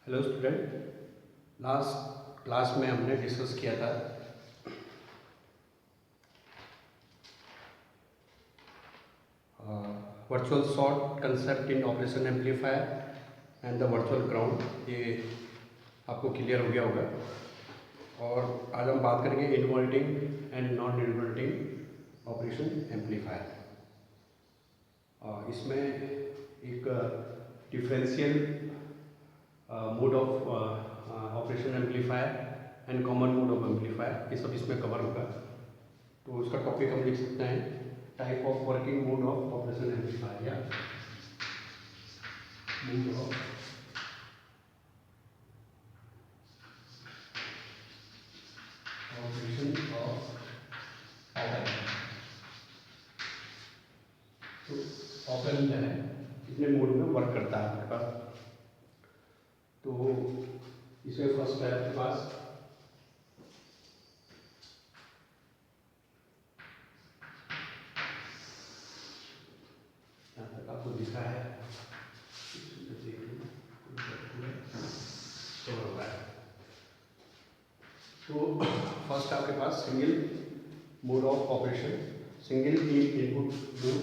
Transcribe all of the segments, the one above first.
Hello student. Last class में हमने discuss किया था virtual short concept in operation amplifier and the virtual ground. ये आपको क्लियर हो गया होगा। और आज हम बात करेंगे inverting and non inverting operation amplifier. इसमें एक differential mode of operation amplifier and common mode of amplifier, ये सब इसमें कवर होगा। तो उसका टॉपिक हम लिख सकते हैं type of working mode of operation amplifier या mode of operation of op. तो ऑप एम्प जो है कितने मोड में वर्क करता है आपके पास। तो इसमें फर्स्ट है आपके पास यहाँ तक आपको दिखा है तो होगा। तो फर्स्ट आपके पास single mode of operation, single input mode.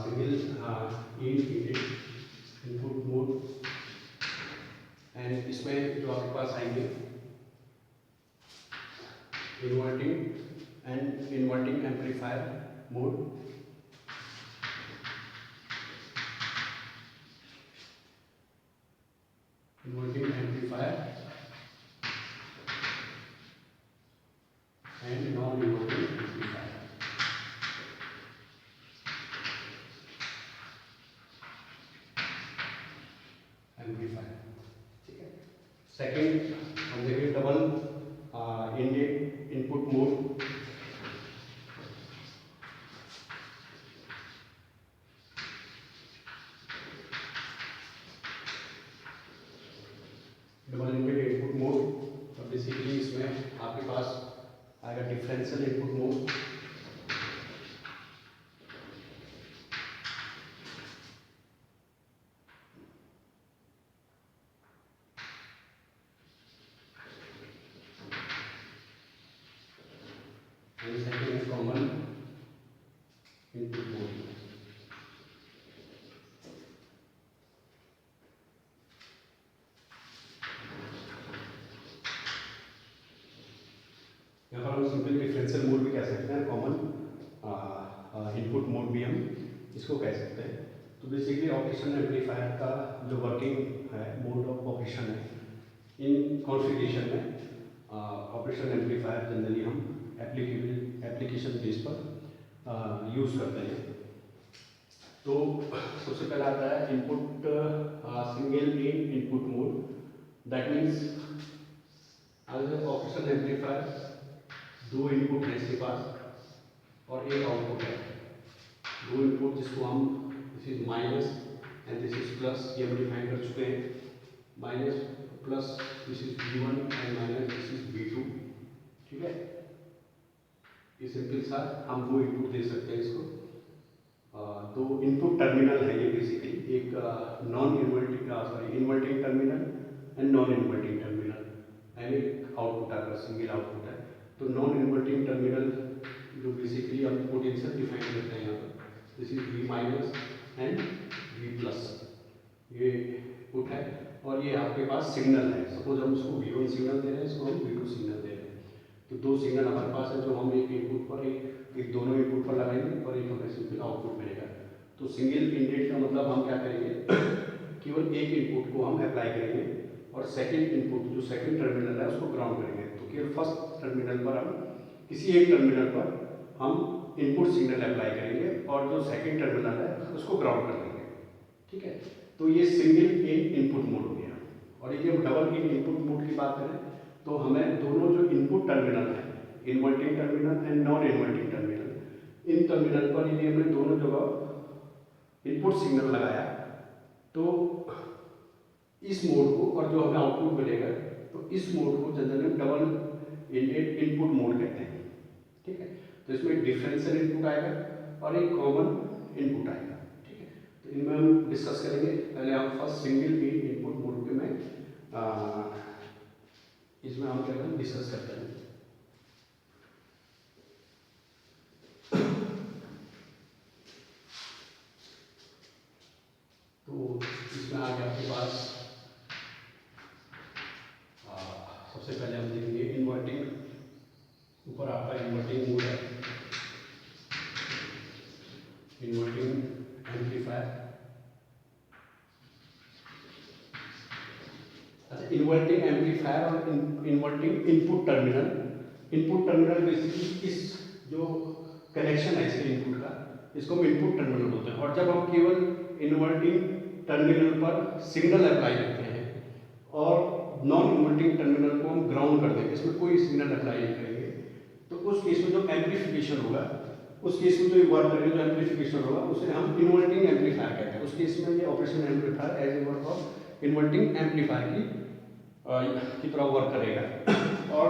Single input mode and इसमें जो आपके पास आएंगे inverting and inverting amplifier mode, inverting amplifier and non inverting amplifier. ठीक है। सेकेंड हम देखेंगे double input mode. Double input mode और बेसिकली इसमें आपके पास आएगा differential input mode. and second is common input mode। यहाँ पर हम सिंपल डिफरेंशियल मोड भी कह सकते हैं, कॉमन इनपुट मोड भी हम इसको कह सकते हैं। तो बेसिकली ऑपरेशन एम्पलीफायर का जो वर्किंग है, मोड ऑफ ऑपरेशन है, इन कॉन्फ़िगरेशन में ऑपरेशन एम्पलीफायर जनरली हम एप्लीकेशन बेस पर यूज़ करते हैं। तो सबसे पहला आता है input single in input mode. That means अगर ऑपरेशन एम्पलीफायर दो इनपुट है इसके पास और एक आउटपुट है। दो इनपुट जिसको हम this is minus and this is plus, ये हम डिफाइन कर चुके हैं। Minus plus this is V1 and minus this is V2। ठीक है, ये सिंपल सा हम दो इनपुट दे सकते हैं इसको। दो इनपुट टर्मिनल है ये बेसिकली, एक non inverting inverting terminal and non inverting terminal, and एक आउटपुट अगर सिंगल आउटपुट है। तो नॉन इन्वर्टिंग टर्मिनल जो बेसिकली हम पोटेंशियल डिफाइन करते हैं यहाँ पर, this is V minus and V plus, ये पुट है। और ये आपके पास सिग्नल है, सपोज हम उसको V1 सिग्नल दे रहे हैं, इसको हम V2 सिग्नल दे रहे हैं। तो दो सिग्नल हमारे पास है जो हम एक इनपुट पर एक दोनों इनपुट पर लगाएंगे और एक हमें सिंपल आउटपुट मिलेगा। तो सिंगल इनपुट का मतलब हम क्या करेंगे केवल एक इनपुट को हम अप्लाई करेंगे और सेकंड इनपुट जो सेकंड टर्मिनल है उसको ग्राउंड करेंगे। तो केवल फर्स्ट टर्मिनल पर हम किसी एक टर्मिनल पर हम इनपुट सिग्नल अप्लाई करेंगे और जो सेकंड टर्मिनल है उसको ग्राउंड कर देंगे। ठीक है, तो ये सिंगल इन इनपुट मोड हो गया। और ये जब डबल इन इनपुट मोड की बात करें तो हमें दोनों जो इनपुट टर्मिनल है, inverting terminal and non inverting terminal, in terminal पर यदि हमने दोनों जगह इनपुट सिग्नल लगाया तो इस मोड को, और जो हमें आउटपुट मिलेगा, तो इस मोड को जनरली डबल इनपुट मोड कहते हैं, ठीक है। तो इसमें डिफरेंशियल इनपुट आएगा और एक कॉमन इनपुट आएगा, ठीक है। तो इनमें हम डिस्कस करेंगे। पहले हम फर्स्ट सिंगल इनपुट मोड के में इसमें हम क्या करें डिस्कस करते हैं। तो इसमें आ गया आपके पास सबसे पहले हम देखेंगे इन्वर्टिंग, ऊपर आपका इन्वर्टिंग मोड है, इन्वर्टिंग एम्पलीफायर। अच्छा, इन्वर्टिंग एम्पलीफायर और inverting input terminal. Input terminal basically इस जो कनेक्शन है इसके इनपुट का, इसको हम इनपुट टर्मिनल बोलते हैं। और जब हम केवल इन्वर्टिंग टर्मिनल पर सिग्नल अप्लाई करते हैं और नॉन इन्वर्टिंग टर्मिनल को हम ग्राउंड कर देंगे, इसमें कोई सिग्नल अप्लाई नहीं करेंगे, तो उस केस में जो एम्पलीफिकेशन होगा, उस केस में जो वर्क करेंगे, जो एम्पलीफिकेशन होगा, उसे हम इन्वर्टिंग एम्पलीफायर कहते हैं। उस केस में ये operation amplifier as a work of inverting amplifier की तरह वर्क करेगा। और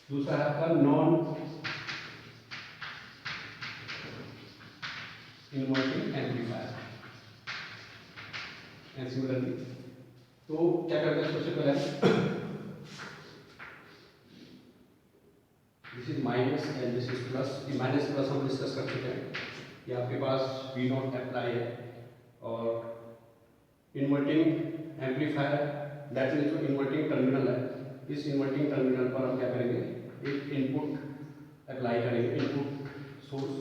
दूसरा है आपका non inverting amplifier. And similarly तो क्या करते हैं, सबसे पहले this is minus and this is plus. ये माइनस प्लस हम डिस्कस कर चुके हैं। ये आपके पास वी नॉट अप्लाई है और इन्वर्टिंग एम्पलीफायर दैट मीन्स जो इन्वर्टिंग टर्मिनल है, इस इन्वर्टिंग टर्मिनल पर हम क्या करेंगे, एक इनपुट अप्लाई करेंगे, इनपुट सोर्स,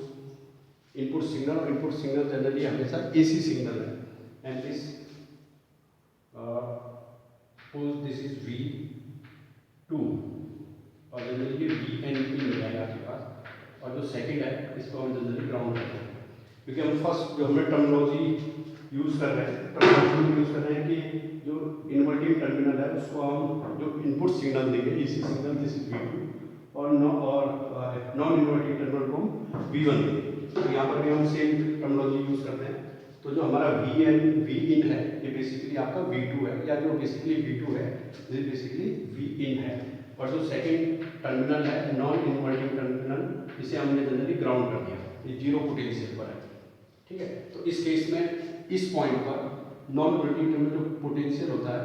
इनपुट सिग्नल। और इनपुट सिग्नल जनरली हमेशा एसी सिग्नल है and this suppose this is V2 और जनरली VNP मिल जाएगा आपके पास। और जो सेकंड है इसको हम जनरली ग्राउंड करते हैं, क्योंकि हम फर्स्ट जो हमने टर्मिनोलॉजी यूज़ कर रहे हैं, टर्मिनोलॉजी यूज़ कर रहे हैं कि जो इन्वर्टिंग टर्मिनल है उसको हम जो इनपुट सिग्नल देंगे AC signal, this is V2 और नॉन इन्वर्टिंग टर्मिनल को हम V1 देंगे। तो यहाँ पर भी हम सेम टर्मिनोलॉजी यूज़ करते हैं। तो जो हमारा वी इन है ये बेसिकली आपका V2 है, या जो बेसिकली V2 है ये बेसिकली V इन है। और जो सेकंड टर्मिनल है नॉन इन्वर्टिंग टर्मिनल, इसे हमने जनरली ग्राउंड कर दिया, ये जीरो पोटेंशियल पर है, ठीक है। तो इस केस में इस पॉइंट पर नॉन इन्वर्टिंग टर्मिनल जो पोटेंशियल होता है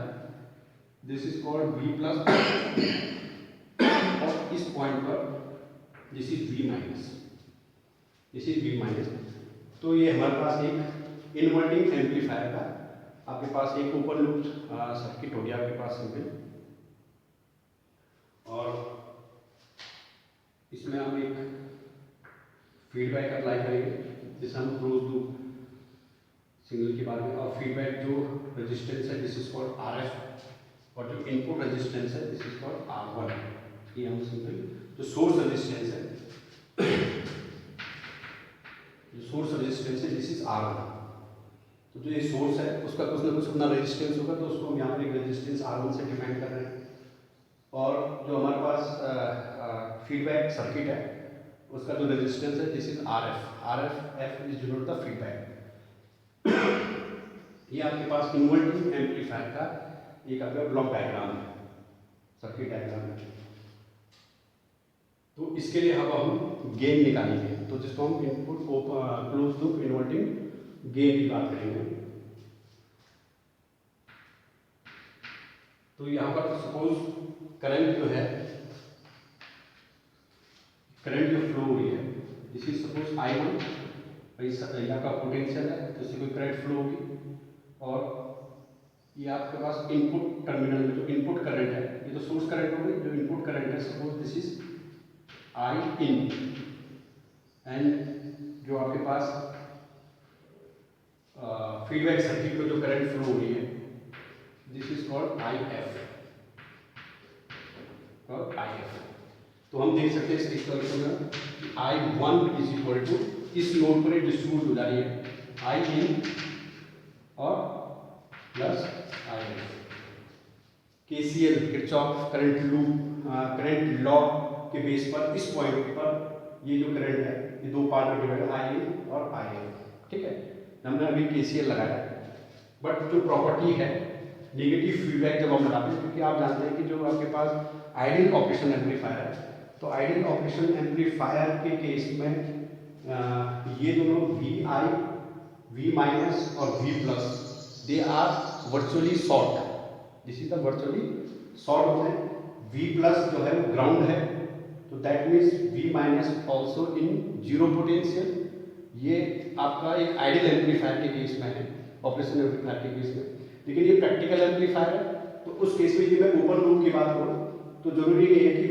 this is called V plus और इस पॉइंट पर this is V minus, this is V minus. तो ये हमारे पास एक इन्वर्टिंग एम्पलीफायर का आपके पास एक ओपन लूप सर्किट हो गया आपके पास सिंपल। और इसमें हम एक फीडबैक अप्लाई करेंगे, जिसे हम क्लोज लूप सिग्नल की बात में। और फीडबैक जो रेजिस्टेंस है दिस इज कॉल्ड RF और जो इनपुट रेजिस्टेंस है दिस इज कॉल्ड R1। ये हम सिंपल जो सोर्स रेजिस्टेंस है, जो सोर्स रेजिस्टेंस है दिस इज R1। तो जो ये सोर्स है उसका कुछ ना कुछ अपना रेजिस्टेंस होगा, तो उसको हम यहाँ पर एक रेजिस्टेंस R1 से डिफाइन कर रहे हैं। और जो हमारे पास फीडबैक सर्किट है उसका जो रेजिस्टेंस है this is RF is denote the feedback. ये आपके पास इन्वर्टिंग एम्पलीफायर का एक आपका ब्लॉक डायग्राम है, सर्किट डायग्राम है। तो इसके लिए अब हम गेन निकालेंगे, तो जिसको हम input close loop inverting gain की बात करेंगे। तो यहाँ पर सपोज करंट जो है, करंट जो फ्लो हो रही है दिस इज सपोज I1, यहाँ का पोटेंशियल है तो इससे कोई करंट फ्लो होगी। और ये आपके पास इनपुट टर्मिनल में जो इनपुट करंट है, ये तो सोर्स करंट हो गई, जो इनपुट करंट है suppose this is I in and जो आपके पास फीडबैक सर्किट में जो करंट फ्लो हो रही है दिस इज कॉल्ड IF और IF। तो हम देख सकते हैं इस इक्वेशन में I1 इज इक्वल टू इस नोड पर डिस्ट्रीब्यूट हो जा रही है I in और plus IF। KCL Kirchhoff current loop current law के बेस पर इस पॉइंट पर ये जो करंट है ये दो पार्ट में डिवाइड I in और IF, ठीक है। हमने अभी KCL लगाया, बट जो प्रॉपर्टी है नेगेटिव फीडबैक जब हम लगाते हैं, क्योंकि आप जानते हैं कि जो आपके पास आइडियल ऑपरेशन एम्पलीफायर है, तो आइडियल ऑपरेशन एम्पलीफायर के केस में ये दोनों V माइनस और V plus they are virtually short, this is the virtually short होते हैं। V प्लस जो है वो ग्राउंड है, तो that means V minus also in zero potential. ये आपका एक आइडियल एम्पलीफायर के केस में है, ऑपरेशन एम्पलीफायर के केस में। लेकिन ये प्रैक्टिकल एम्पलीफायर है, तो उस केस में यदि मैं ओपन लूप की बात करूँ तो जरूरी नहीं है कि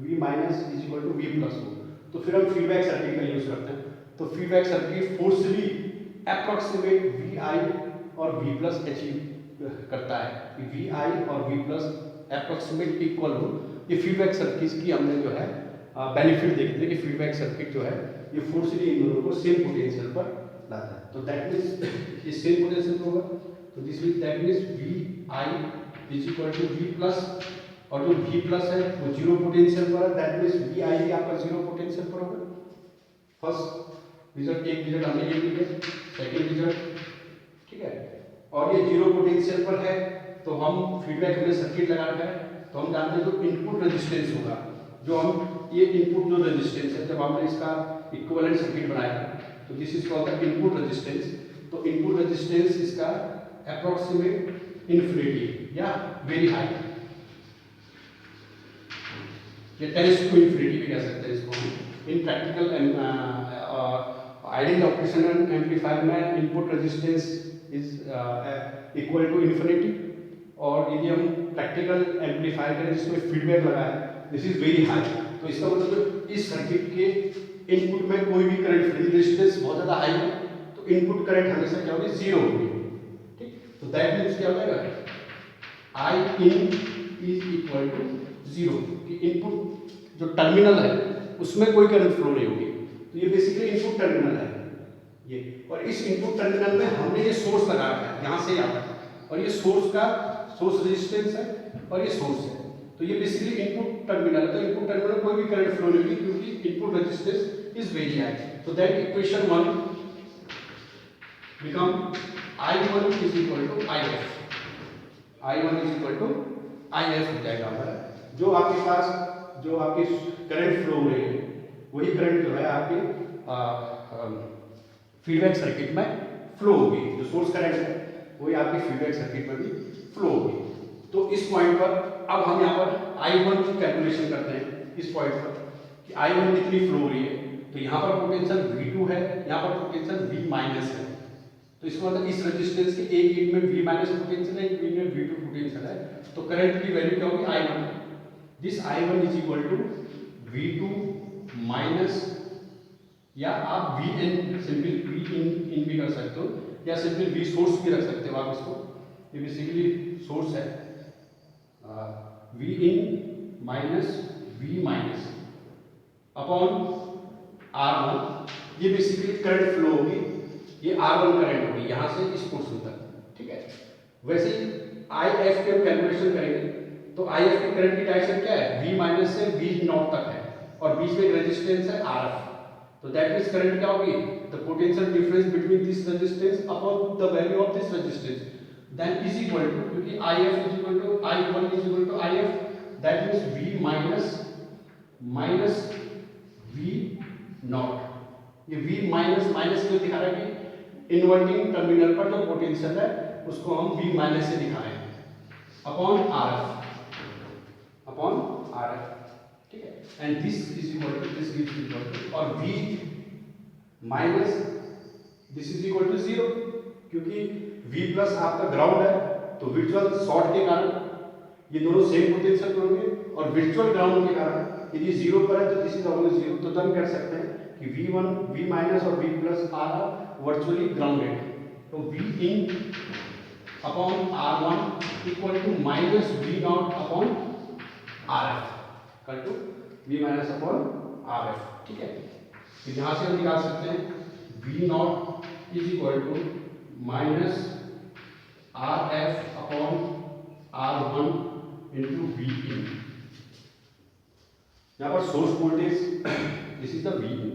V minus is equal to V plus हो, तो फिर हम फीडबैक सर्किट का यूज करते हैं। तो फीडबैक सर्किट फोर्सली अप्रोक्सीमेट VI और V प्लस अचीव करता है कि VI और V प्लस अप्रोक्सीमेट इक्वल हो। ये फीडबैक सर्किट की हमने जो है बेनिफिट देखते हैं कि फीडबैक सर्किट जो है ये फोर्सली इन दोनों को सेम पोटेंशियल पर लाता है। तो दैट मीन्स ये सेम पोटेंशियल होगा, तो this means that means VI is equal to V plus, और जो V प्लस है वो जीरो पोटेंशियल पर है, दैट मीन्स VI भी आपका जीरो पोटेंशियल पर होगा। फर्स्ट रिजल्ट, एक रिजल्ट हमने ये लिया, सेकेंड रिजल्ट, ठीक है। और ये जीरो पोटेंशियल पर है, तो हम फीडबैक में सर्किट लगा रखा है, तो हम जानते हैं जो इनपुट रेजिस्टेंस होगा, जो हम ये इनपुट जो रेजिस्टेंस है, जब हमने इसका इक्विवेलेंट सर्किट बनाया तो this is called the input resistance. तो इनपुट रेजिस्टेंस इसका अप्रोक्सीमेट इन्फिनिटी या वेरी हाई, ये टेंड्स टू इन्फिनिटी भी कह सकते हैं इसको हम। In practical ideal operation amplifier में input resistance is equal to infinity, और यदि हम प्रैक्टिकल एम्पलीफायर करें जिसमें फीडबैक लगा है दिस इज वेरी हाई, तो इसका मतलब इस सर्किट के इनपुट में कोई भी करंट फ्री, रेजिस्टेंस बहुत ज़्यादा हाई है तो इनपुट करंट हमेशा क्या होगी, जीरो होगी, ठीक। तो दैट मीन्स क्या हो जाएगा, I in is equal to zero, कि इनपुट जो टर्मिनल है उसमें कोई करंट फ्लो नहीं होगी। तो ये बेसिकली इनपुट टर्मिनल है ये, और इस इनपुट टर्मिनल में हमने ये सोर्स लगा रखा है, यहाँ से आता है, और ये सोर्स रेजिस्टेंस है और ये सोर्स है, तो ये बेसिकली इनपुट टर्मिनल है। तो इनपुट टर्मिनल कोई भी करंट फ्लो नहीं होगी क्योंकि input resistance is very high. तो that equation 1 become I1 is equal to IF, I1 is equal to IF हो जाएगा हमारा। जो आपके पास जो आपकी करंट फ्लो हो रही है वही करंट जो है आपके फीडबैक सर्किट में फ्लो होगी, जो सोर्स करंट है वही आपकी फीडबैक सर्किट में भी फ्लो होगी। तो इस पॉइंट पर अब हम यहाँ पर I1 की कैलकुलेशन करते हैं, इस पॉइंट पर कि I1 कितनी फ्लो हो रही है, तो यहाँ पर पोटेंशियल V2 है, यहाँ पर पोटेंशियल V माइनस है, तो इसका मतलब इस रेजिस्टेंस के एक यूनिट में V माइनस पोटेंशियल है, एक यूनिट में V2 पोटेंशियल है, तो करंट की वैल्यू क्या होगी, I1। This I1 is equal to V2 minus, या आप Vn सिंपल V इन भी कर सकते हो, या सिंपल V सोर्स भी रख सकते हो आप इसको, ये बेसिकली सोर्स है, V in minus V minus upon R1, ये बेसिकली करंट फ्लो होगी, ये R1 करंट होगी यहाँ से इस पोर्शन तक, ठीक है। वैसे ही IF के कैलकुलेशन करेंगे तो IF की करंट की डायरेक्शन क्या है, V माइनस से V नॉट तक है, और बीच में एक रेजिस्टेंस है RF, तो दैट मींस करंट क्या होगी, the potential difference between this resistance upon the value of this resistance, then is equal to, क्योंकि IF is equal to I1 is equal to IF, that means V minus V not, ये V minus minus क्यों दिखा रहा है कि inverting terminal पर जो potential है उसको हम V माइनस से दिखा रहे हैं, अपॉन RF, ठीक है। And this is equal to this is equal to, और V minus this is equal to zero, क्योंकि V प्लस आपका ग्राउंड है, तो वर्चुअल शॉर्ट के कारण ये दोनों सेम पोटेंशियल पर होंगे, और वर्चुअल ग्राउंड के कारण यदि जीरो पर है तो दिस इज ऑलवेज जीरो, तो हम कह सकते हैं कि V1 V माइनस और V plus are virtually grounded, तो V in upon R1 equal to minus V not upon RF, equal to V minus upon RF, ठीक है। तो यहाँ से हम निकाल सकते हैं V not is equal to minus RF upon R1 into V in, यहाँ पर source voltage this is the V in,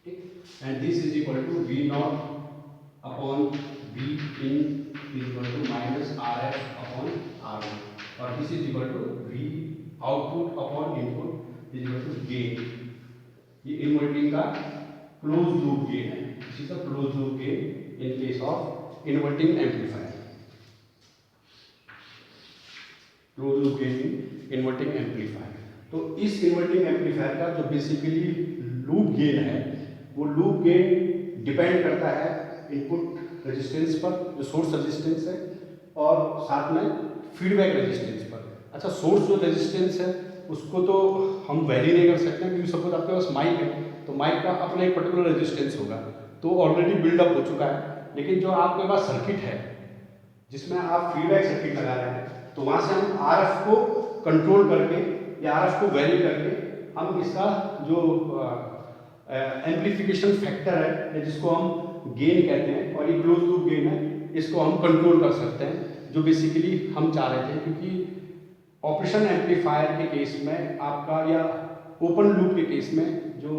ठीक, and this is equal to V not upon V in is equal to minus RF upon R1 और this is equal to V output upon input is equal to gain. ये inverting का close loop gain है. This is a close loop gain in case of inverting amplifier. Close loop gain in inverting amplifier. तो इस inverting amplifier का जो basically loop gain है वो loop gain depend करता है इनपुट रेजिस्टेंस पर, जो सोर्स रेजिस्टेंस है, और साथ में फीडबैक रेजिस्टेंस पर. अच्छा, सोर्स जो रेजिस्टेंस है उसको तो हम वैरी नहीं कर सकते क्योंकि सपोज आपके पास माइक है तो माइक का अपना एक पर्टिकुलर रेजिस्टेंस होगा तो ऑलरेडी बिल्डअप हो चुका है. लेकिन जो आपके पास सर्किट है जिसमें आप फीडबैक सर्किट लगा रहे हैं तो वहाँ से हम आरएफ को कंट्रोल करके या आरएफ को वैरी करके हम इसका जो एम्प्लीफिकेशन फैक्टर है जिसको हम गेन कहते हैं और ये क्लोज लूप गेन है, इसको हम कंट्रोल कर सकते हैं, जो बेसिकली हम चाह रहे थे. क्योंकि ऑपरेशन एम्पलीफायर के केस में आपका या ओपन लूप के केस में जो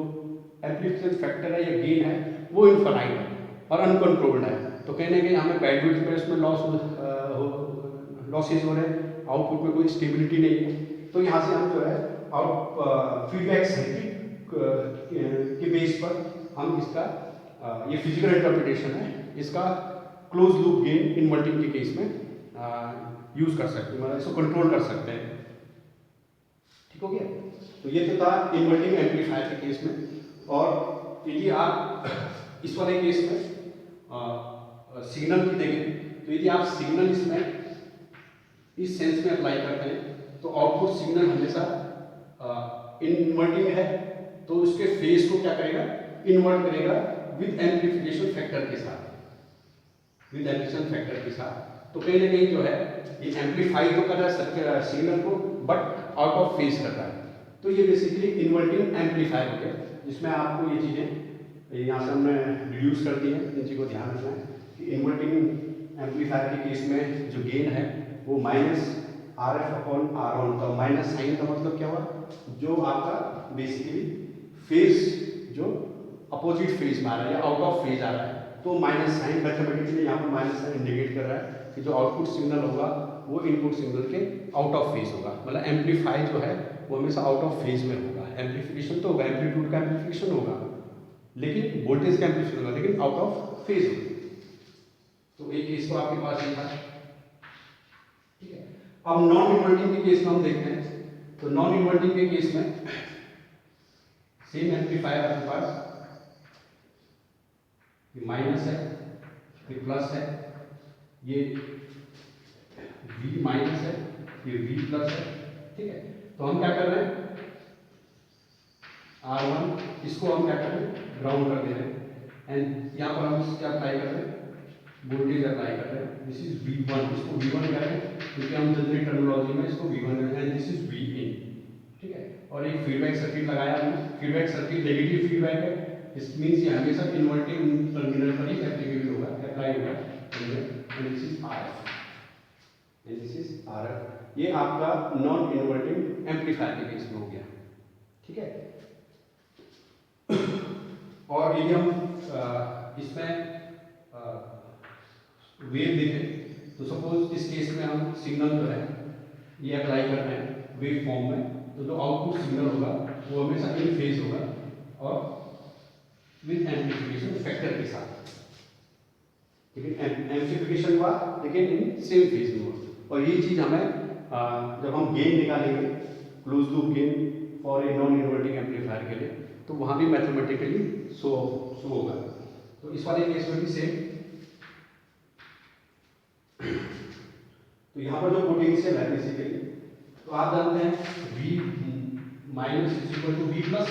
एम्प्लीफिकेशन फैक्टर है या गेन है वो इनफाइनाइट है और अनकंट्रोल्ड है. तो कहीं ना कहीं हमें बैंडविड्थ में इसमें लॉसेज हो रहे हैं, आउटपुट में कोई स्टेबिलिटी नहीं है. तो यहाँ से हम जो है फीडबैक सर्किट के बेस पर हम इसका ये फिजिकल इंटरप्रिटेशन है, इसका क्लोज लूप गेन इन्वर्टिंग के केस में यूज कर सकते हैं, मतलब इसको कंट्रोल कर सकते हैं. ठीक हो गया. तो ये तो था इन्वर्टिंग एम्पलीफायर के केस में. और यदि आप इस वाले केस में सिग्नल की देखें तो यदि आप सिग्नल इसमें इस सेंस में अप्लाई करते हैं तो आउटपुट सिग्नल हमेशा इन्वर्टिंग है तो उसके फेज को क्या करेगा, इन्वर्ट करेगा विद एम्प्लीफिकेशन फैक्टर के साथ, विद एम्प्लीफिकेशन फैक्टर के साथ. तो कहीं ना कहीं जो है ये एम्पलीफाई तो कर रहा है सिग्नल को बट आउट ऑफ फेज कर रहा है. तो ये बेसिकली इन्वर्टिंग एम्पलीफायर हो गया जिसमें आपको ये चीज़ें यहाँ से हमने रिड्यूस कर दी हैं. इन चीज़ों को ध्यान रखना है कि इन्वर्टिंग एम्पलीफायर के केस में जो गेन है वो माइनस RF अपॉन R1 का माइनस साइन का मतलब क्या हुआ, जो आपका बेसिकली फेज जो अपोजिट फेज में आ रहा है या आउट ऑफ फेज आ रहा है तो माइनस साइन मैथमेटिकली यहाँ पर माइनस साइन इंडिकेट कर रहा है कि जो आउटपुट सिग्नल होगा वो इनपुट सिग्नल के आउट ऑफ फेज होगा. मतलब एम्पलीफाई जो है वो हमेशा आउट ऑफ फेज में होगा. एम्पलीफिकेशन तो होगा, एम्पलीट्यूड का एम्पलीफिकेशन होगा लेकिन वोल्टेज का एम्पलीफिकेशन होगा लेकिन आउट ऑफ फेज होगा. तो एक केस तो आपके पास ये था. ठीक है. अब नॉन इन्वर्टिंग के केस में हम देखते हैं. तो नॉन इन्वर्टिंग के केस में सेम एम्पलीफायर आपके पास ये माइनस है, ये प्लस है, ये V माइनस है, ये V प्लस है. ठीक है. तो हम क्या कर रहे हैं, R1 इसको हम क्या कर रहे हैं, ग्राउंड कर दे रहे हैं एंड यहाँ पर हम क्या अप्लाई कर रहे हैं, वोल्टेज अप्लाई कर रहे हैं. दिस इज V1, इसको V1 कह रहे हैं क्योंकि हम जनरल टर्मिनोलॉजी में इसको V1 कहते हैं. This is Vin. ठीक है. और एक फीडबैक सर्किट लगाया हमने. फीडबैक सर्किट नेगेटिव फीडबैक है. इस मीन्स ये हमेशा इन्वर्टिंग टर्मिनल पर ही एप्लीकेबल होगा, अप्लाई होगा. And this is RF, and this is RF. ये आपका नॉन इन्वर्टिंग एम्पलीफायर के केस में हो गया. ठीक है. और यदि हम इसमें वेव देखें तो सपोज इस केस में हम सिग्नल जो है ये अप्लाई कर रहे हैं वेव फॉर्म में, तो जो आउटपुट सिग्नल होगा वो हमेशा इन फेज होगा और विद एम्प्लीफिकेशन फैक्टर के साथ. लेकिन एम्प्लीफिकेशन हुआ लेकिन इन सेम फेज में हुआ. और ये चीज़ हमें जब हम गेन निकालेंगे close loop gain for a non inverting amplifier के लिए तो वहाँ भी मैथमेटिकली शो होगा. तो इस वाले केस में भी सेम. तो यहाँ पर जो पोटेंशियल है बेसिकली तो आप जानते हैं V minus is equal to V plus,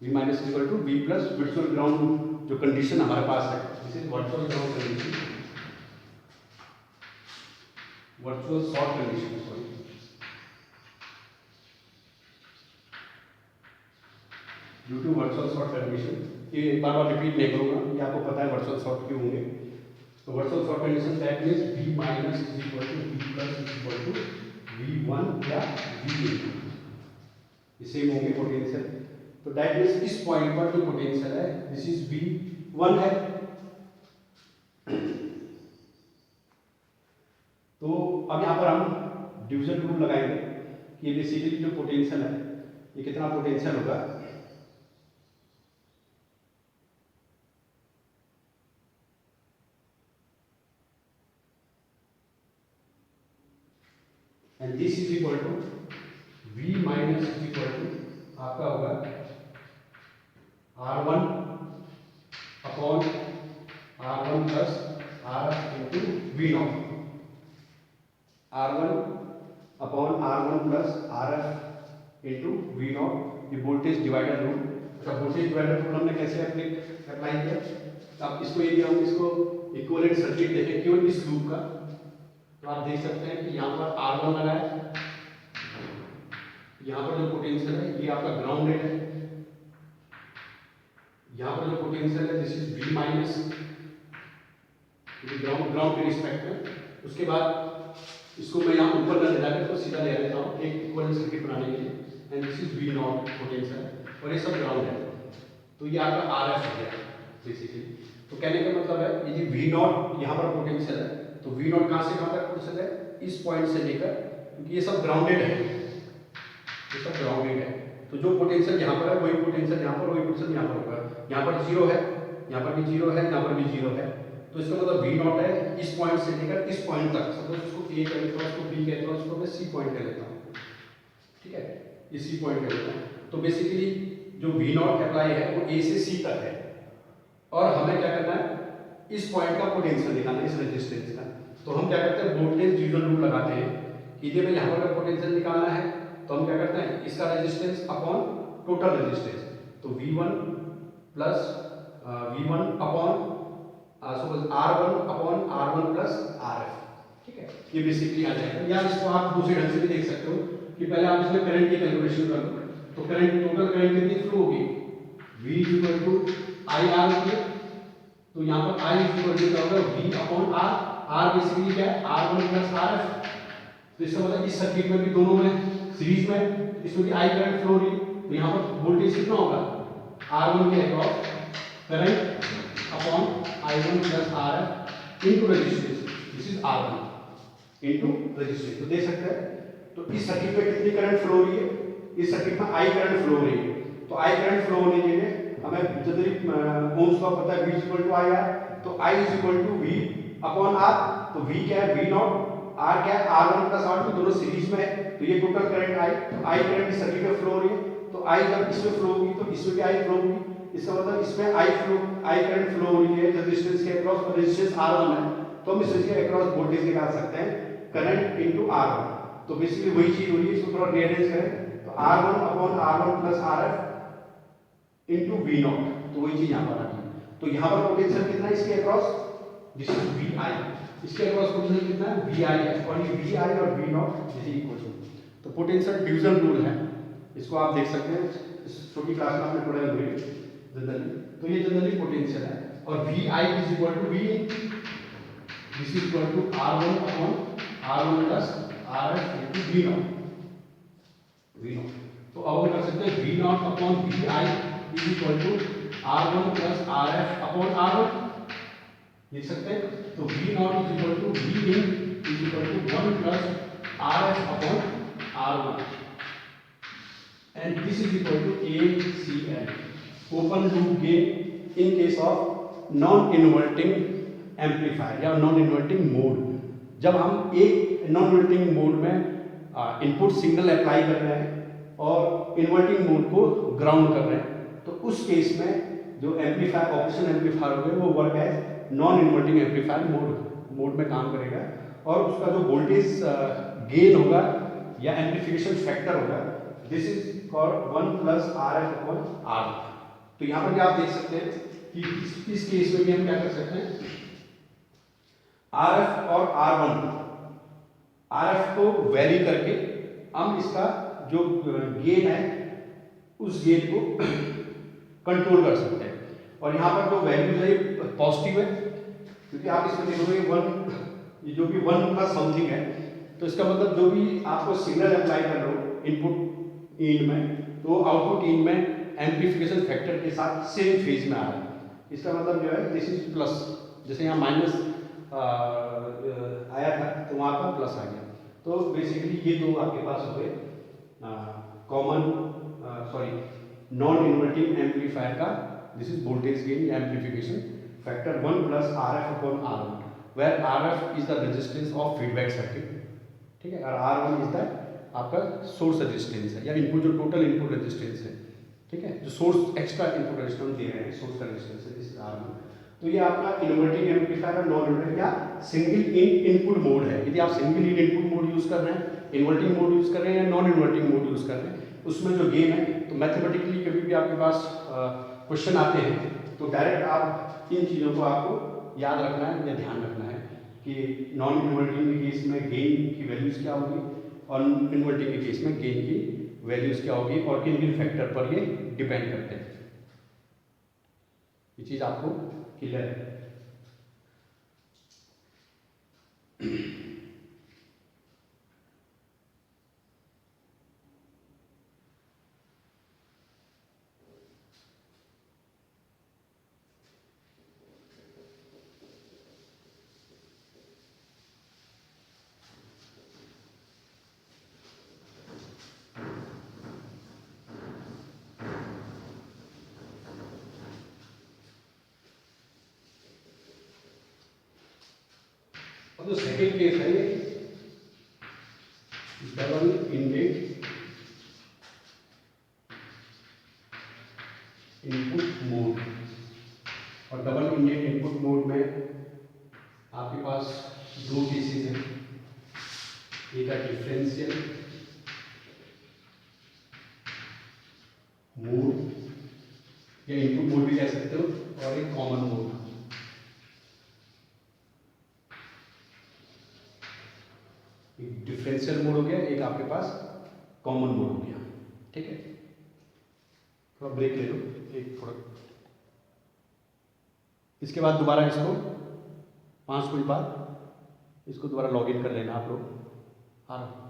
V minus is equal to V plus virtual ground जो कंडीशन हमारे पास है. This is virtual ground condition, virtual short condition. Sorry, due to virtual short condition. ये बार बार repeat नहीं करूँगा, ये आपको पता है वर्चुअल शॉर्ट क्यों होंगे. तो virtual short condition that means V minus is equal to V plus is equal to V1 या V2. ये सेम होंगे पोटेंशियल. तो दैट मींस इस पॉइंट पर जो पोटेंशियल है दिस इज V1 है डिवीजन रूल लगाएंगे कि बेसिकली जो पोटेंशियल है ये कितना पोटेंशियल होगा, and this is equal to V minus is equal to आपका होगा R1 upon R1 plus RF into V not, R1 upon R1 plus RF into V not, ये वोल्टेज डिवाइडर रूल। अच्छा, voltage divider rule हमने कैसे apply किया, अब इसको यदि हम इसको इक्विवेलेंट सर्किट देखें केवल इस लूप का, तो आप देख सकते हैं कि यहाँ पर R1 लगा है, यहाँ पर जो पोटेंशियल है ये आपका ग्राउंडेड है, यहाँ पर जो पोटेंशियल है this is V minus, ground के रिस्पेक्ट में। उसके बाद इसको मैं यहाँ ऊपर न ले जाकर तो सीधा ले लेता हूँ एक इक्विवेलेंट सर्किट बनाने के लिए, and this is V not potential और ये सब ग्राउंड है, तो ये आपका RF हो गया बेसिकली। तो कहने का मतलब है ये V नॉट यहाँ पर पोटेंशियल है, तो V नॉट कहाँ से कहाँ तक पोटेंशियल है, इस पॉइंट से लेकर, क्योंकि ये सब ग्राउंडेड है, ये सब ग्राउंडेड है, तो जो पोटेंशियल यहाँ पर है वही पोटेंशियल यहाँ पर, वही पोटेंशियल यहाँ पर होगा। यहाँ पर जीरो है, यहाँ पर भी जीरो है, यहाँ पर भी जीरो है, तो इसका मतलब V नॉट है इस पॉइंट से लेकर इस पॉइंट तक। सपोज इसको A कह लेता हूँ, इसको B कहता हूँ, इसको मैं C पॉइंट कह लेता हूँ, ठीक है, ये C पॉइंट कह लेता हूँ। तो बेसिकली जो V नॉट अप्लाई है वो A से C तक है, और हमें क्या करना है इस पॉइंट का पोटेंशियल निकालना है, इस रेजिस्टेंस का। तो हम क्या करते हैं वोल्टेज डिवीजन रूल लगाते हैं कि जब यहाँ पर पोटेंशियल निकालना है तो हम क्या करते हैं इसका रेजिस्टेंस अपॉन टोटल रेजिस्टेंस, तो V1 plus V1 upon suppose R1 upon R1 plus RF, ठीक है, ये बेसिकली आ जाएगा। या इसको आप दूसरे ढंग से भी देख सकते हो कि पहले आप इसमें करंट की कैलकुलेशन कर लो, तो करंट टोटल करंट कितनी फ्लो होगी V इक्वल टू IR होगी, तो यहाँ पर I इक्वल टू क्या होगा V upon R, R basically क्या है R1 प्लस RF, तो इसका मतलब इस सर्किट में भी दोनों में सीरीज में इसमें भी I करंट फ्लो रही, तो यहाँ पर वोल्टेज कितना होगा R1 के across current upon I1 plus RF into resistance, this is R1 into resistance. तो देख सकते हैं तो इस सर्किट में कितनी करंट फ्लो हो रही है, इस सर्किट में I करंट फ्लो हो रही है, तो I करंट फ्लो होने के लिए हमें जनरली ओम्स लॉ पता है V इक्वल टू IR, तो I is equal to V upon R, तो V क्या है V नॉट, R क्या है R1 प्लस R2, दोनों सीरीज में है, तो ये टोटल करंट I, तो I करंट इस सर्किट में फ्लो हो रही है, तो I जब इसमें फ्लो होगी तो इसमें भी I फ्लो होगी, इसका मतलब इसमें I करंट फ्लो हो रही है रेजिस्टेंस के अक्रॉस, और रेजिस्टेंस R1 है, तो हम इसके अक्रॉस वोल्टेज निकाल सकते हैं करंट इनटू R1। तो बेसिकली वही चीज हो रही है, इसको थोड़ा रीअरेंज करें तो R1 upon R1 plus RF into V not, तो वही चीज यहाँ पर आ गई। तो यहाँ पर पोटेंशियल कितना है इसके अक्रॉस, दिस इज VI, इसके अक्रॉस पोटेंशियल कितना है VI है, और ये VI और V नॉट दिस इज इक्वल टू, तो पोटेंशियल डिवीजन रूल है, इसको आप देख सकते हैं इस छोटी क्लास में आपने पढ़ा हुए जनरली, तो ये जनरली पोटेंशियल है, और VI is equal to V, this is equal to R1 upon R1 plus RF into V not. तो अब हम कर सकते हैं V not upon VI is equal to R1 plus RF upon R1, लिख सकते हैं, तो V not is equal to V in is equal to 1 plus RF upon R1, and this is equal to ACL, open loop gain in case of non inverting amplifier या non inverting mode. जब हम एक non inverting mode में input signal apply कर रहे हैं और inverting mode को ग्राउंड कर रहे हैं, तो उस केस में जो एम्पलीफायर ऑपरेशन एम्पलीफायर होगा वो work as non inverting amplifier mode में काम करेगा, और उसका जो वोल्टेज गेन होगा या एम्पलीफिकेशन फैक्टर होगा this is called 1 plus RF upon R। तो यहाँ पर भी आप देख सकते हैं कि इस केस में भी हम क्या कर सकते हैं RF और R1, RF को वेरी करके हम इसका जो गेन है उस गेन को कंट्रोल कर सकते हैं, और यहाँ पर जो वैल्यूज है पॉजिटिव है, क्योंकि आप इसमें देखोगे 1, ये जो भी 1 प्लस समथिंग है, तो इसका मतलब जो भी आपको सिग्नल अप्लाई कर रहे हो इनपुट इन में, तो आउटपुट इन में एम्पलीफिकेशन फैक्टर के साथ सेम फेज में आ रहा है, इसका मतलब जो है दिस इज प्लस, जैसे यहाँ माइनस आया था तो वहाँ पर प्लस आ गया, तो तो बेसिकली ये दो आपके पास हो गए कॉमन नॉन इन्वर्टिंग एम्पलीफायर का, दिस इज वोल्टेज गेन या amplification factor 1 plus RF upon R1, where RF is the resistance of feedback circuit, ठीक है, और R1 इज द आपका सोर्स रेजिस्टेंस है या इनपुट जो टोटल इनपुट रेजिस्टेंस है, ठीक है, जो सोर्स एक्स्ट्रा इनपुट रेजिस्टेंस दे रहे हैं सोर्स का रेजिस्टेंस है, दिस इज R1। तो ये आपका इन्वर्टिंग एम्पलीफायर और नॉन इन्वर्टिंग या सिंगल इन इनपुट मोड है। यदि आप सिंगल इन इनपुट मोड यूज कर रहे हैं, इन्वर्टिंग मोड यूज कर रहे हैं या नॉन इन्वर्टिंग मोड यूज कर रहे हैं, उसमें जो गेन है, तो मैथमेटिकली कभी भी आपके पास क्वेश्चन आते हैं तो डायरेक्ट आप इन चीज़ों को आपको याद रखना है या ध्यान रखना है कि नॉन इन्वर्टिंग के केस में गेन की वैल्यूज क्या होगी और इन्वर्टिंग के केस में गेन की वैल्यूज क्या होगी और किन किन फैक्टर पर ये डिपेंड करते हैं। ये चीज़ आपको क्लियर है। जो सेकेंड केस है ये डबल इंडेड इनपुट मोड, और डबल इंडेड इनपुट मोड में आपके पास दो केसेस हैं, एक है डिफरेंशियल मोड या इनपुट मोड भी कह सकते हो, और एक कॉमन मोड। एक डिफरेंशियल मोड हो गया, एक आपके पास कॉमन मोड हो गया, ठीक है। थोड़ा ब्रेक ले लो, एक थोड़ा, इसके बाद दोबारा इसको 5 मिनट बाद इसको दोबारा लॉग इन कर लेना आप लोग। आ रहा